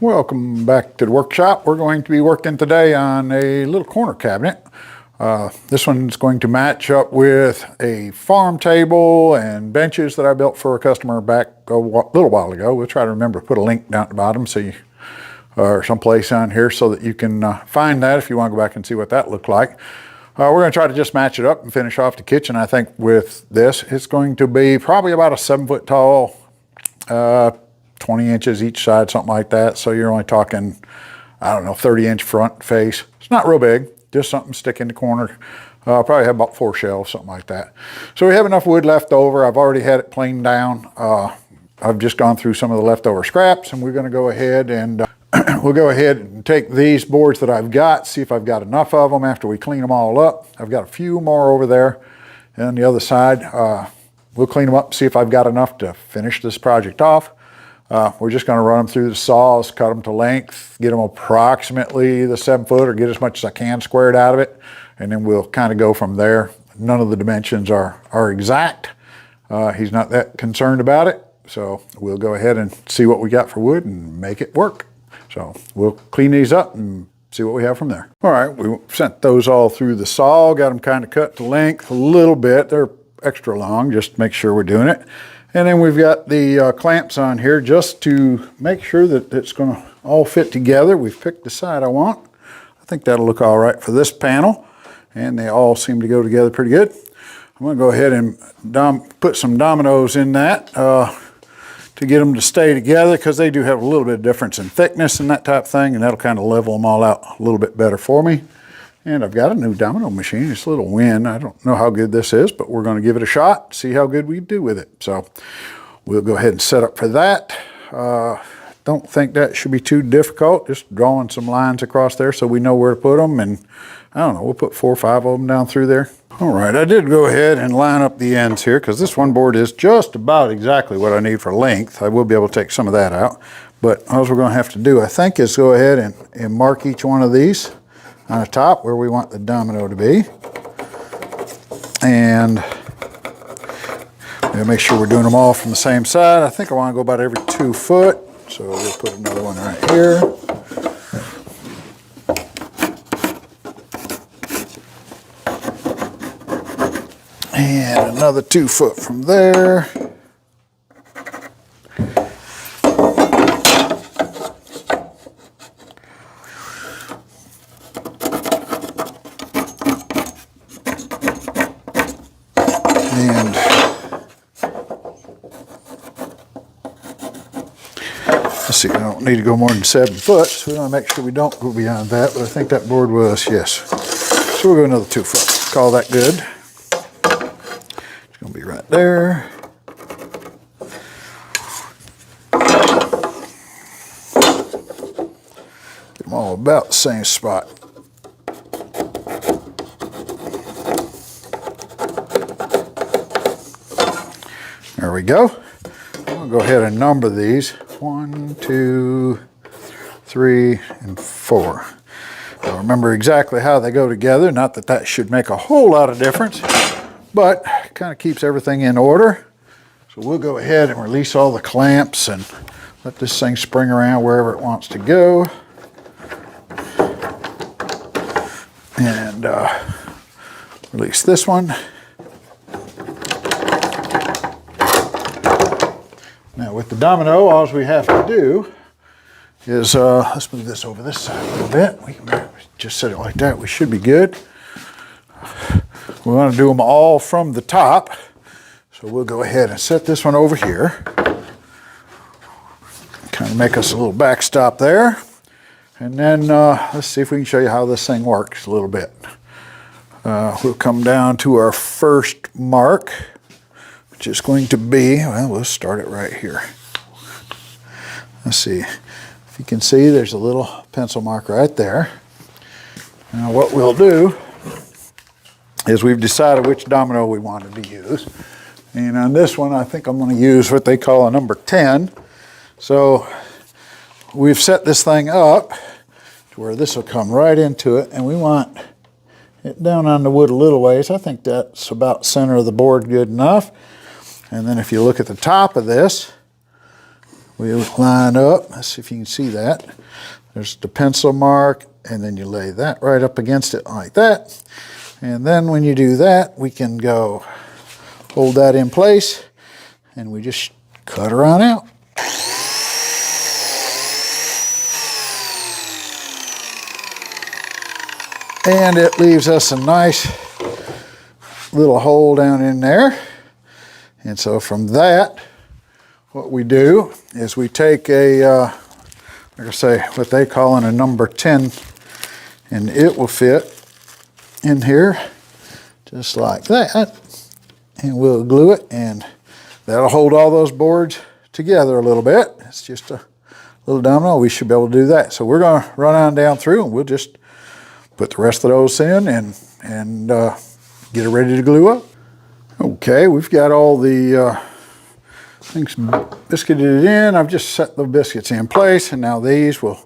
Welcome back to the workshop. We're going to be working today on a little corner cabinet. This one's going to match up with a farm table and benches that I built for a customer back a little while ago. We'll try to remember to put a link down at the bottom so you, or someplace on here so that you can find that if you want to go back and see what that looked like. We're going to try to just match it up and finish off the kitchen. I think with this, it's going to be probably about a 7-foot tall, 20 inches each side, something like that. So you're only talking, I don't know, 30-inch front face. It's not real big, just something stick in the corner. Probably have about 4 shelves, something like that. So we have enough wood left over. I've already had it planed down. I've just gone through some of the leftover scraps, and we're going to go ahead and we'll go ahead and take these boards that I've got, see if I've got enough of them after we clean them all up. I've got a few more over there. And on the other side, we'll clean them up, see if I've got enough to finish this project off. We're just going to run them through the saws, cut them to length, get them approximately the 7 foot or get as much as I can squared out of it. And then we'll kind of go from there. None of the dimensions are exact. He's not that concerned about it. So we'll go ahead and see what we got for wood and make it work. So we'll clean these up and see what we have from there. All right, we sent those all through the saw, got them kind of cut to length a little bit. They're extra long, just to make sure we're doing it. And then we've got the clamps on here just to make sure that it's going to all fit together. We've picked the side I want. I think that'll look all right for this panel. And they all seem to go together pretty good. I'm going to go ahead and put some dominoes in that to get them to stay together, because they do have a little bit of difference in thickness and that type of thing, and that'll kind of level them all out a little bit better for me. And I've got a new domino machine. It's a little Win. I don't know how good this is, but we're going to give it a shot, see how good we do with it. So we'll go ahead and set up for that. Don't think that should be too difficult. Just drawing some lines across there so we know where to put them. And I don't know, we'll put 4 or 5 of them down through there. All right, I did go ahead and line up the ends here, because this one board is just about exactly what I need for length. I will be able to take some of that out. But all we're going to have to do, I think, is go ahead and mark each one of these on the top where we want the domino to be. And we'll make sure we're doing them all from the same side. I think I want to go about every 2 foot. So we'll put another one right here. And another 2 foot from there. And let's see, I don't need to go more than 7 foot, so we want to make sure we don't go beyond that, but I think that board was, yes. So we'll go another 2 foot. Call that good. It's going to be right there. Get them all about the same spot. There we go. I'm going to go ahead and number these. 1, 2, 3, and 4. I'll remember exactly how they go together. Not that that should make a whole lot of difference, but it kind of keeps everything in order. So we'll go ahead and release all the clamps and let this thing spring around wherever it wants to go. And release this one. Now with the domino, all we have to do is, let's move this over this side a little bit. We can just set it like that. We should be good. We want to do them all from the top. So we'll go ahead and set this one over here. Kind of make us a little backstop there. And then let's see if we can show you how this thing works a little bit. We'll come down to our first mark, which is going to be, well, we'll start it right here. Let's see. If you can see, there's a little pencil mark right there. Now what we'll do is we've decided which domino we wanted to use. And on this one, I think I'm going to use what they call a number 10. So we've set this thing up to where this will come right into it, and we want it down on the wood a little ways. I think that's about center of the board good enough. And then if you look at the top of this, we'll line up. Let's see if you can see that. There's the pencil mark, and then you lay that right up against it like that. And then when you do that, we can go hold that in place, and we just cut her on out. And it leaves us a nice little hole down in there. And so from that, what we do is we take a, like I say, what they call a number 10, and it will fit in here just like that. And we'll glue it, and that'll hold all those boards together a little bit. It's just a little domino. We should be able to do that. So we're going to run on down through, and we'll just put the rest of those in and get it ready to glue up. Okay, we've got all the things biscuited in. I've just set the biscuits in place, and now these will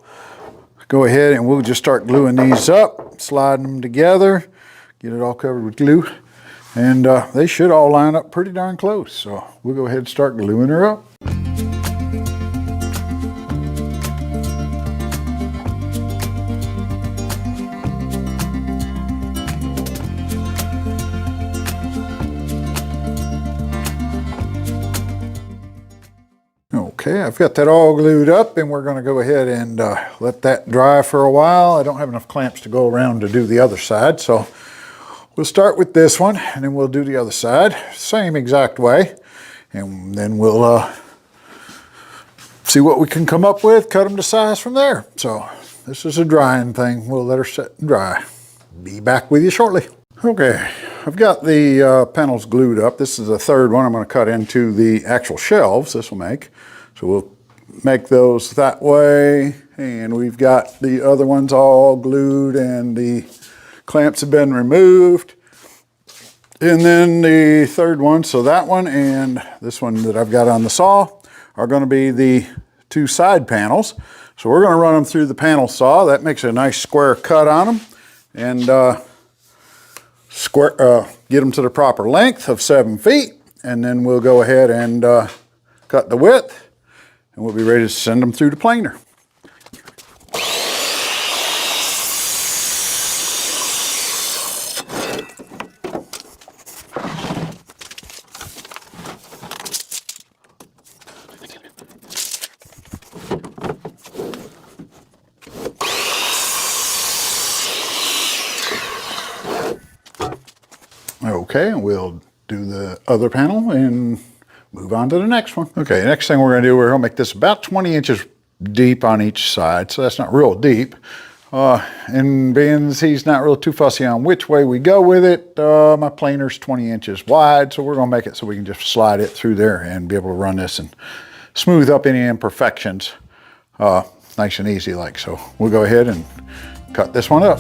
go ahead and we'll just start gluing these up, sliding them together, get it all covered with glue, and they should all line up pretty darn close. So we'll go ahead and start gluing her up. Okay, I've got that all glued up, and we're going to go ahead and let that dry for a while. I don't have enough clamps to go around to do the other side, so we'll start with this one, and then we'll do the other side, same exact way, and then we'll see what we can come up with, cut them to size from there. So this is a drying thing. We'll let her set and dry. Be back with you shortly. Okay, I've got the panels glued up. This is the third one I'm going to cut into the actual shelves this will make. So we'll make those that way, and we've got the other ones all glued and the clamps have been removed. And then the third one, so that one and this one that I've got on the saw are going to be the two side panels. So we're going to run them through the panel saw. That makes a nice square cut on them, and get them to the proper length of 7 feet, and then we'll go ahead and cut the width, and we'll be ready to send them through the planer. Okay, and we'll do the other panel and move on to the next one. Okay, next thing we're going to do, we're going to make this about 20 inches deep on each side, so that's not real deep. And being he's not real too fussy on which way we go with it, my planer's 20 inches wide, so we're going to make it so we can just slide it through there and be able to run this and smooth up any imperfections nice and easy like. So we'll go ahead and cut this one up.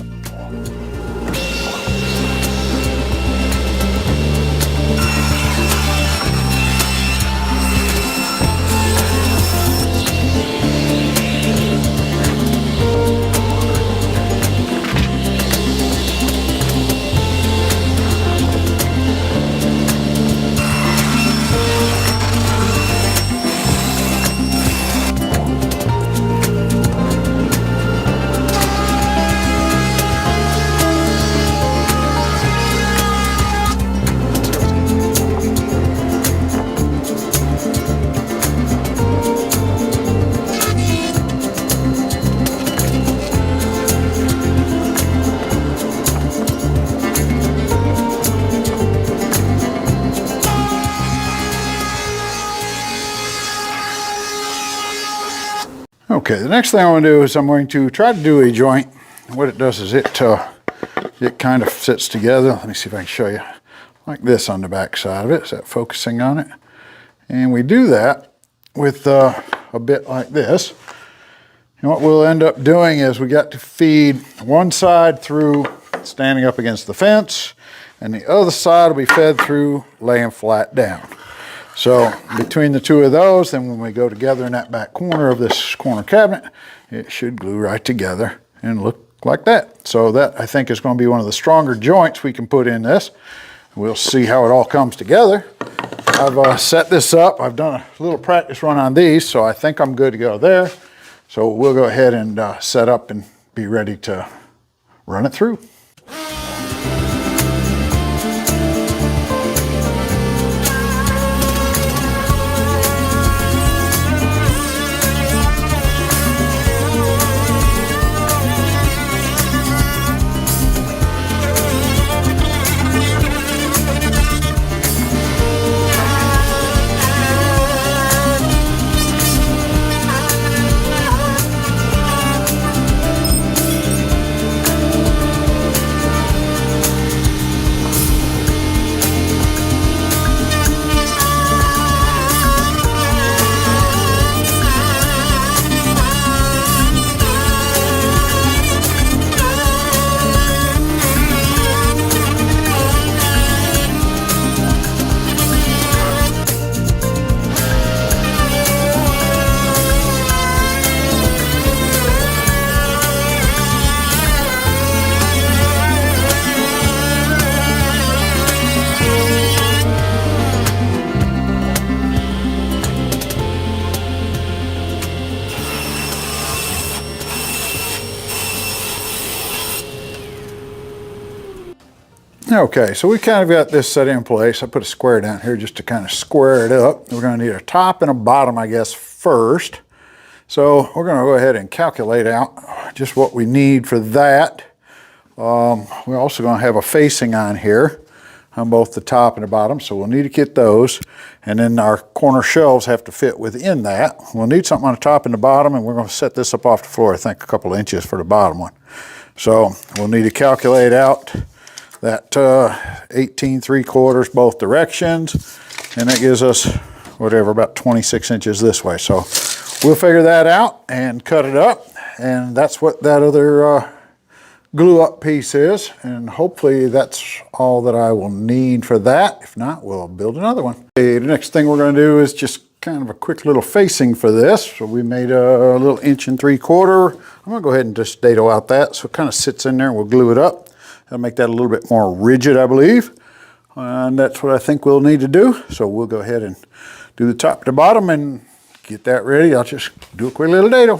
Okay, the next thing I want to do is I'm going to try to do a joint. What it does is it kind of sits together. Let me see if I can show you. Like this on the back side of it. Is that focusing on it? And we do that with a bit like this. And what we'll end up doing is we got to feed one side through standing up against the fence, and the other side will be fed through laying flat down. So between the two of those, then when we go together in that back corner of this corner cabinet, it should glue right together and look like that. So that, I think, is going to be one of the stronger joints we can put in this. We'll see how it all comes together. I've set this up. I've done a little practice run on these, so I think I'm good to go there. So we'll go ahead and set up and be ready to run it through. Okay, so we kind of got this set in place. I put a square down here just to kind of square it up. We're going to need a top and a bottom, I guess, first. So we're going to go ahead and calculate out just what we need for that. We're also going to have a facing on here on both the top and the bottom, so we'll need to get those. And then our corner shelves have to fit within that. We'll need something on the top and the bottom, and we're going to set this up off the floor, I think a couple of inches for the bottom one. So we'll need to calculate out that 18¾ both directions, and that gives us whatever, about 26 inches this way. So we'll figure that out and cut it up, and that's what that other glue up piece is, and hopefully that's all that I will need for that. If not, we'll build another one. Okay, the next thing we're going to do is just kind of a quick little facing for this. So we made a little 1¾ inch. I'm going to go ahead and just dado out that so it kind of sits in there, and we'll glue it up. That'll make that a little bit more rigid, I believe. And that's what I think we'll need to do. So we'll go ahead and do the top to bottom and get that ready. I'll just do a quick little dado.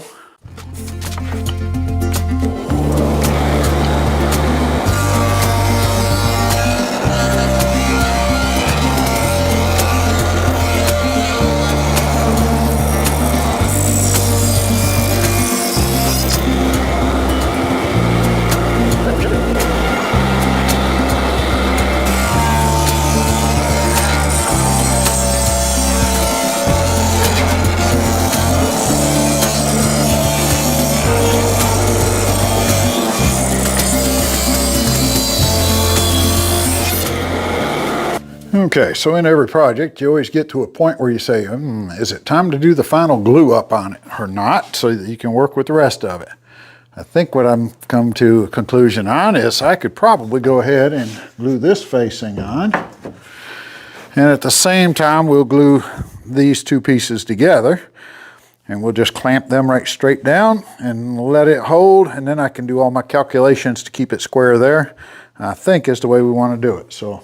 Okay, so in every project, you always get to a point where you say, is it time to do the final glue up on it or not, so that you can work with the rest of it? I think what I'm come to a conclusion on is I could probably go ahead and glue this facing on. And at the same time, we'll glue these two pieces together. And we'll just clamp them right straight down and let it hold. And then I can do all my calculations to keep it square there. I think is the way we want to do it. So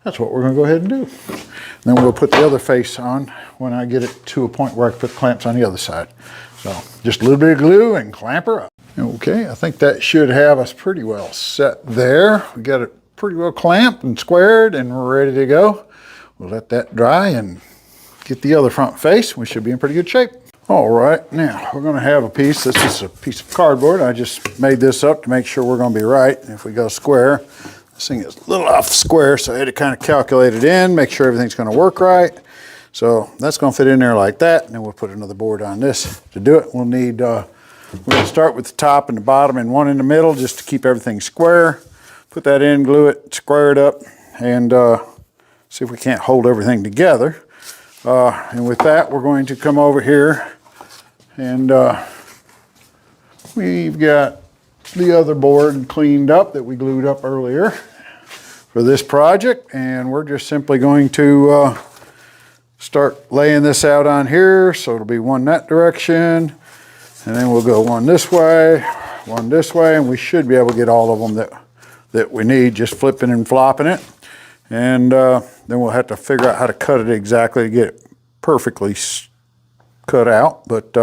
that's what we're going to go ahead and do. And then we'll put the other face on when I get it to a point where I can put clamps on the other side. So just a little bit of glue and clamp her up. Okay, I think that should have us pretty well set there. We got it pretty well clamped and squared and we're ready to go. We'll let that dry and get the other front face. We should be in pretty good shape. All right, now we're going to have a piece. This is a piece of cardboard. I just made this up to make sure we're going to be right. If we go square, this thing is a little off square, so I had to kind of calculate it in, make sure everything's going to work right. So that's going to fit in there like that, and then we'll put another board on this. To do it, we'll need, we're going to start with the top and the bottom and one in the middle just to keep everything square. Put that in, glue it, square it up, and see if we can't hold everything together. And with that, we're going to come over here and we've got the other board cleaned up that we glued up earlier for this project, and we're just simply going to start laying this out on here. So it'll be one that direction, and then we'll go one this way, and we should be able to get all of them that we need, just flipping and flopping it. And then we'll have to figure out how to cut it exactly to get it perfectly cut out. But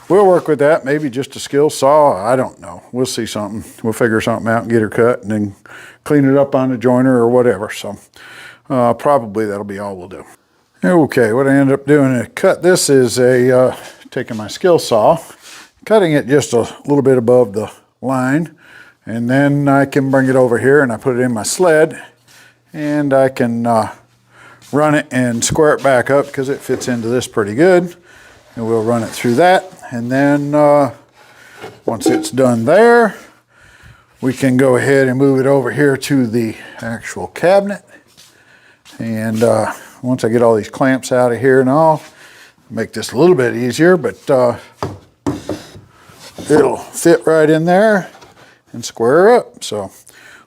we'll work with that. Maybe just a skill saw. I don't know. We'll see something. We'll figure something out and get her cut and then clean it up on the joiner or whatever. So probably that'll be all we'll do. Okay, what I ended up doing to cut this is taking my skill saw, cutting it just a little bit above the line, and then I can bring it over here and I put it in my sled, and I can run it and square it back up because it fits into this pretty good. And we'll run it through that, and then once it's done there, we can go ahead and move it over here to the actual cabinet. And once I get all these clamps out of here and all, make this a little bit easier, but it'll fit right in there and square up. So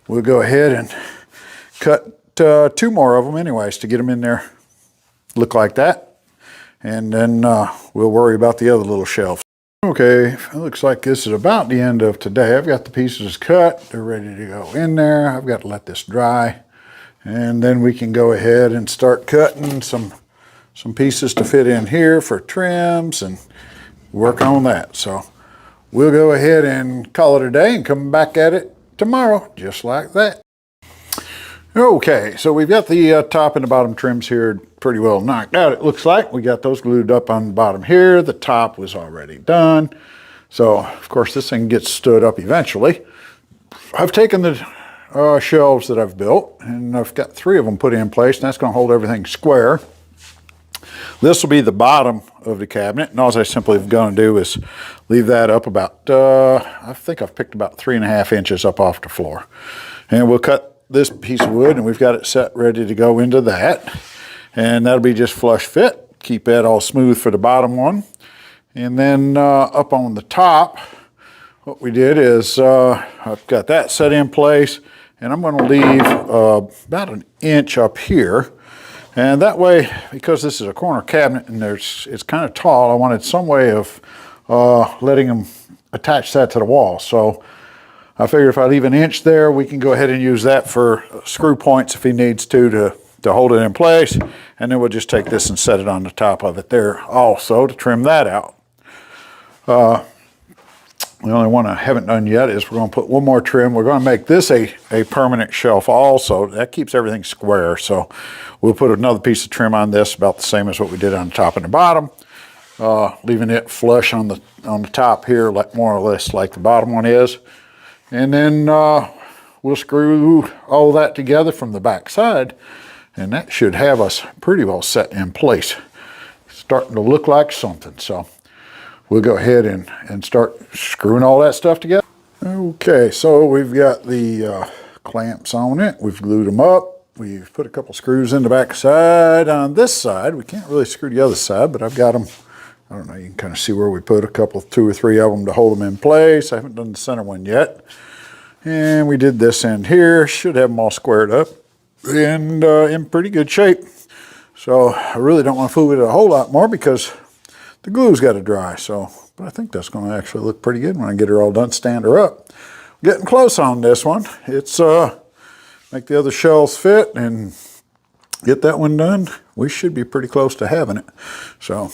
we'll go ahead and cut 2 more of them anyways to get them in there, look like that. And then we'll worry about the other little shelves. Okay, it looks like this is about the end of today. I've got the pieces cut, they're ready to go in there. I've got to let this dry. And then we can go ahead and start cutting some pieces to fit in here for trims and work on that. So we'll go ahead and call it a day and come back at it tomorrow, just like that. Okay, so we've got the top and the bottom trims here pretty well knocked out. It looks like we got those glued up on the bottom here. The top was already done. So of course this thing gets stood up eventually. I've taken the shelves that I've built, and I've got 3 of them put in place, and that's going to hold everything square. This will be the bottom of the cabinet, and all I simply going to do is leave that up about, I think I've picked about 3.5 inches up off the floor. And we'll cut this piece of wood, and we've got it set ready to go into that. And that'll be just flush fit. Keep that all smooth for the bottom one. And then up on the top, what we did is I've got that set in place, and I'm going to leave about 1 inch up here. And that way, because this is a corner cabinet and it's kind of tall, I wanted some way of letting them attach that to the wall. So I figured if I leave 1 inch there, we can go ahead and use that for screw points if he needs to hold it in place. And then we'll just take this and set it on the top of it there also to trim that out. The only one I haven't done yet is we're going to put 1 more trim. We're going to make this a permanent shelf also. That keeps everything square. So we'll put another piece of trim on this, about the same as what we did on the top and the bottom, leaving it flush on the top here, like more or less like the bottom one is. And then we'll screw all that together from the back side, and that should have us pretty well set in place. It's starting to look like something. So we'll go ahead and start screwing all that stuff together. Okay, so we've got the clamps on it. We've glued them up. We've put a couple screws in the back side. On this side, we can't really screw the other side, but I've got them, I don't know, you can kind of see where we put a couple, 2 or 3 of them to hold them in place. I haven't done the center one yet. And we did this end here. Should have them all squared up and in pretty good shape. So I really don't want to fool with it a whole lot more because the glue's got to dry. So, but I think that's going to actually look pretty good when I get her all done, stand her up. Getting close on this one. It's make the other shelves fit and get that one done. We should be pretty close to having it. So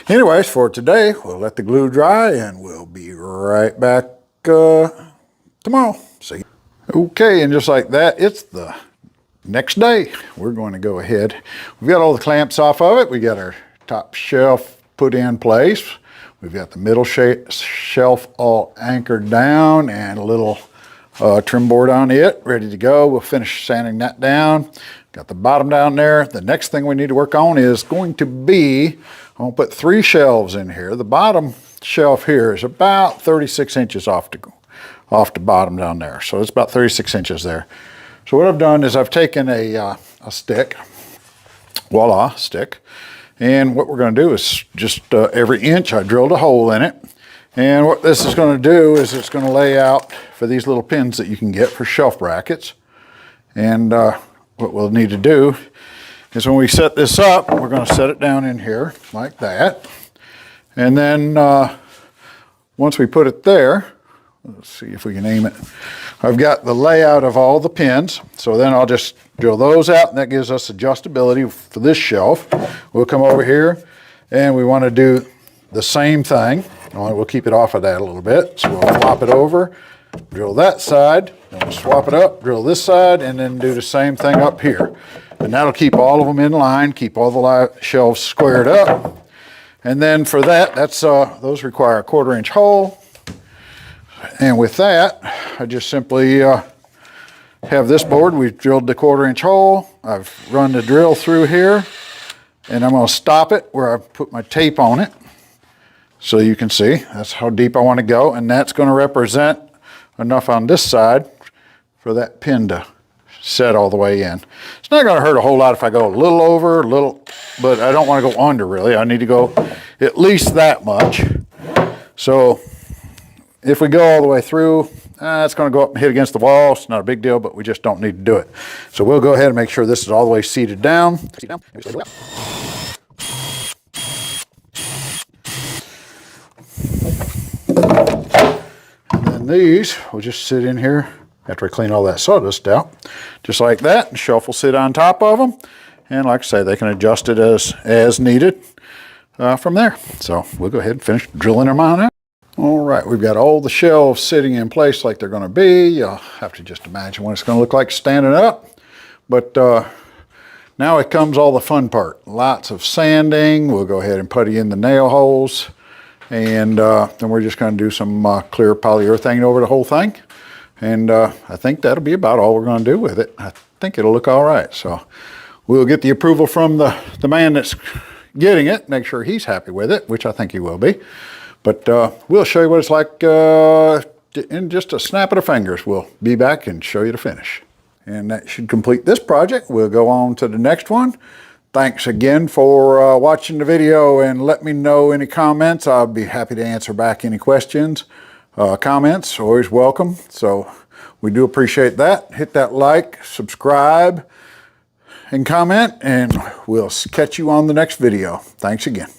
anyways, for today, we'll let the glue dry and we'll be right back tomorrow. See you. Okay, and just like that, it's the next day. We're going to go ahead. We've got all the clamps off of it. We got our top shelf put in place. We've got the middle shelf all anchored down and a little trim board on it, ready to go. We'll finish sanding that down. Got the bottom down there. The next thing we need to work on is going to be, I'm going to put 3 shelves in here. The bottom shelf here is about 36 inches off the bottom down there. So it's about 36 inches there. So what I've done is I've taken a stick, voila, stick. And what we're going to do is just every inch I drilled a hole in it. And what this is going to do is it's going to lay out for these little pins that you can get for shelf brackets. And what we'll need to do is when we set this up, we're going to set it down in here like that. And then once we put it there, Let's see if we can aim it. I've got the layout of all the pins, so then I'll just drill those out, and that gives us adjustability for this shelf. We'll come over here, and we want to do the same thing. We'll keep it off of that a little bit, so we'll flop it over, drill that side, then we'll swap it up, drill this side, and then do the same thing up here. And that'll keep all of them in line, keep all the shelves squared up. And then for that, those require a 1/4 inch hole. And with that, I just simply have this board. We've drilled the 1/4 inch hole. I've run the drill through here, and I'm going to stop it where I put my tape on it. So you can see that's how deep I want to go, and that's going to represent enough on this side for that pin to set all the way in. It's not going to hurt a whole lot if I go a little over, but I don't want to go under really. I need to go at least that much. So if we go all the way through, it's going to go up and hit against the wall. It's not a big deal, but we just don't need to do it. So we'll go ahead and make sure this is all the way seated down. And then these will just sit in here after I clean all that sawdust out. Just like that. The shelf will sit on top of them. And like I say, they can adjust it as needed from there. So we'll go ahead and finish drilling them on out. All right, we've got all the shelves sitting in place like they're going to be. You'll have to just imagine what it's going to look like standing up. But now it comes all the fun part. Lots of sanding. We'll go ahead and putty in the nail holes. And then we're just going to do some clear polyurethane over the whole thing. And I think that'll be about all we're going to do with it. I think it'll look all right. So we'll get the approval from the man that's getting it, make sure he's happy with it, which I think he will be. But we'll show you what it's like in just a snap of the fingers. We'll be back and show you the finish. And that should complete this project. We'll go on to the next one. Thanks again for watching the video, and let me know any comments. I'll be happy to answer back any questions. Comments, always welcome. So we do appreciate that. Hit that like, subscribe, and comment, and we'll catch you on the next video. Thanks again.